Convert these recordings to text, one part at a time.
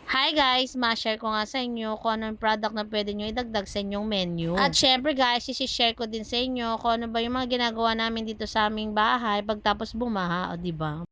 Hi guys! Ma-share ko nga sa inyo kung anong product na pwede nyo idagdag sa inyong menu. At syempre guys, isi-share ko din sa inyo kung ano ba yung mga ginagawa namin dito sa aming bahay pagtapos bumaha, o diba?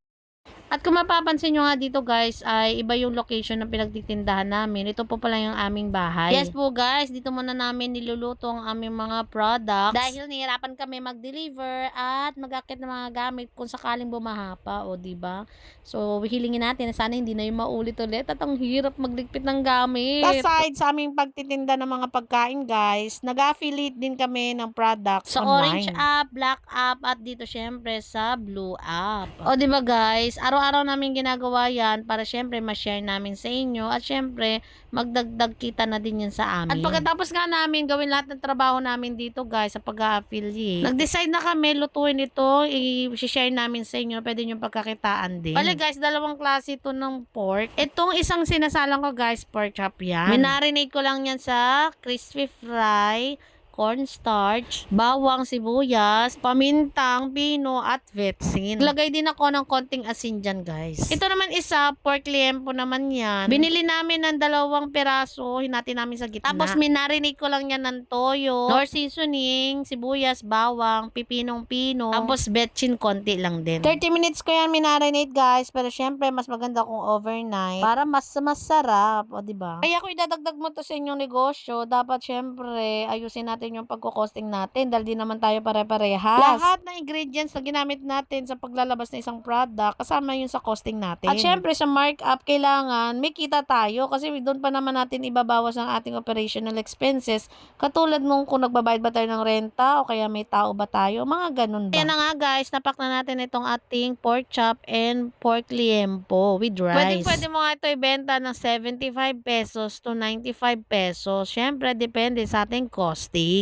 At kung mapapansin nyo nga dito guys, ay iba yung location ng pinagtitindahan namin. Ito po pala yung aming bahay. Yes po guys, dito muna namin niluluto ang aming mga products. Dahil nahirapan kami mag-deliver at mag-akit ng mga gamit kung sakaling bumaha pa, o diba? So, hilingin natin na sana hindi na yung maulit-ulit at ang hirap magligpit ng gamit. Aside sa aming pagtitinda ng mga pagkain guys, nag-affiliate din kami ng products sa Orange app, Black app, at dito syempre sa Blue app. O diba guys, araw-araw namin ginagawa yan para syempre ma-share namin sa inyo at syempre magdagdag kita na din yan sa amin. At pagkatapos nga namin gawin lahat ng trabaho namin dito guys sa pag-affiliate, nag-decide na kami lutuin ito, i-share namin sa inyo, pwede nyo pagkakitaan din. Bale guys, dalawang klase ito ng pork. Itong isang sinasalang ko guys, pork chop yan. Minarinate ko lang yan sa crispy fry, cornstarch, bawang, sibuyas, pamintang, pino, at vetsin. Lagay din ako ng konting asin dyan, guys. Ito naman isa, pork liempo naman yan. Binili namin ng 2 piraso, hinati namin sa gitna. Tapos minarinate ko lang yan ng toyo, nor seasoning, sibuyas, bawang, pipinong pino, tapos vetsin konti lang din. 30 minutes ko yan minarinate, guys, pero syempre mas maganda kung overnight para mas masarap, o diba? Kaya kung idadagdag mo to sa inyong negosyo, dapat syempre ayusin natin yung pagko-costing natin dahil di naman tayo pare-parehas. Lahat ng ingredients na ginamit natin sa paglalabas ng isang product, kasama yun sa costing natin. At syempre sa markup, kailangan may kita tayo kasi doon pa naman natin ibabawas ang ating operational expenses. Katulad nung kung nagbabayad ba tayo ng renta o kaya may tao ba tayo, mga ganun ba. Kaya na nga guys, napak na natin itong ating pork chop and pork liempo with rice. Pwede mo nga ito ibenta ng 75 pesos to 95 pesos. Syempre, depende sa ating costing.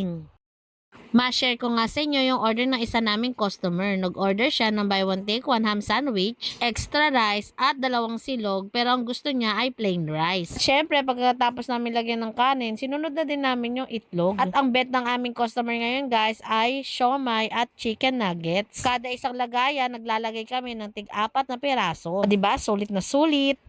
Ma-share ko nga sa inyo yung order ng isa naming customer. Nag-order siya ng buy one take one ham sandwich, extra rice, at 2 silog, pero ang gusto niya ay plain rice. Syempre, pagkatapos namin lagyan ng kanin, sinunod na din namin yung itlog. At ang bet ng aming customer ngayon guys ay siomai at chicken nuggets. Kada isang lagayan, naglalagay kami ng tig-4 na piraso. Diba? Sulit na sulit.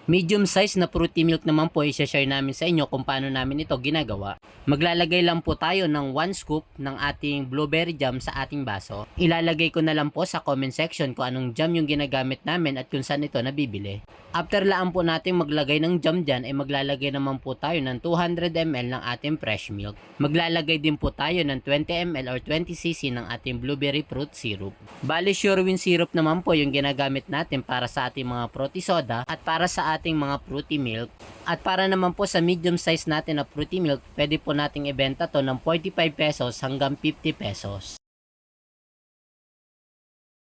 Medium size na fruity milk naman po i-share namin sa inyo kung paano namin ito ginagawa. Maglalagay lang po tayo ng 1 scoop ng ating blueberry jam sa ating baso. Ilalagay ko na lang po sa comment section kung anong jam yung ginagamit namin at kung saan ito nabibili. After laan po natin maglagay ng jam dyan ay maglalagay naman po tayo ng 200 ml ng ating fresh milk. Maglalagay din po tayo ng 20 ml or 20 cc ng ating blueberry fruit syrup. Bali sure win syrup naman po yung ginagamit natin para sa ating mga fruity soda at para sa ating mga fruity milk. At para naman po sa medium size natin na fruity milk, pwede po nating ibenta to ng 45 pesos hanggang 50 pesos.